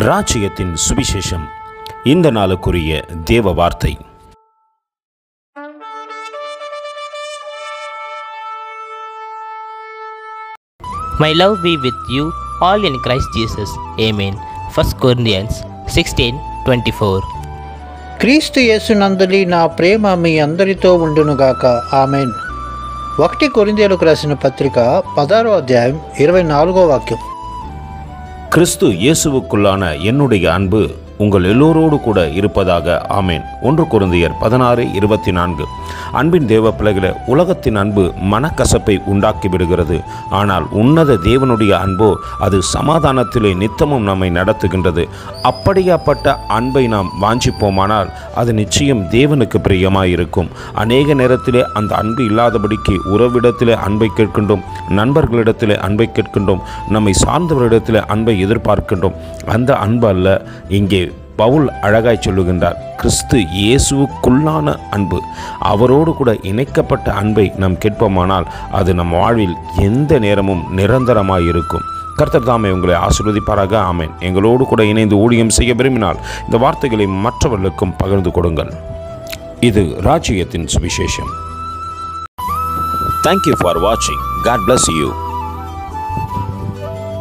ராஜ்யத்தின் சுவிசேஷம். இந்த நாளுக்குரிய தேவ வார்த்தை. My love be with you all in Christ Jesus. Amen. 1 Corinthians 16:24. క్రీస్తు యేసునందలి నా ప్రేమ మీ అందరితో ఉండునుగాక. ఆమెన్. 1 కొరింథీయులకు రాసిన పత్రిక 16వ అధ్యాయం 24వ వాక్యం. கிறிஸ்து இயேசுவுக்குள்ளான என்னுடைய அன்பு உங்கள் எல்லோரோடு கூட இருப்பதாக. ஆமேன். 1 கொரிந்தியர் 16:24. அன்பின் தேவ பிள்ளைகளே, உலகத்தின் அன்பு மனக்கசப்பை உண்டாக்கி விடுகிறது. ஆனால் உன்னத தேவனுடைய அன்போ அது சமாதானத்திலே நித்தமும் நம்மை நடத்துகின்றது. அப்படியாப்பட்ட அன்பை நாம் வாஞ்சிப்போமானால் அது நிச்சயம் தேவனுக்கு பிரியமாயிருக்கும். அநேக நேரத்திலே அந்த அன்பு இல்லாதபடிக்கு உறவிடத்திலே அன்பை கேட்கின்றோம், நண்பர்களிடத்திலே அன்பை கேட்கின்றோம், நம்மை சார்ந்தவரிடத்திலே அன்பை எதிர்பார்க்கின்றோம். அந்த அன்பு அல்ல இங்கே பவுல் அழகாய் சொல்லுகின்றார். கிறிஸ்து இயேசுவுக்குள்ளான அன்பு, அவரோடு கூட இணைக்கப்பட்ட அன்பை நாம் கேட்போமானால் அது நம் வாழ்வில் எந்த நேரமும் நிரந்தரமாயிருக்கும். கர்த்தர் தாமே உங்களை ஆசீர்வதிப்பாராக. ஆமென். எங்களோடு கூட இணைந்து ஊழியம் செய்ய விரும்பினால் இந்த வார்த்தைகளை மற்றவர்களுக்கும் பகிர்ந்து கொடுங்கள். இது ராஜ்யத்தின் சுவிசேஷம். Thank you for watching. God bless you.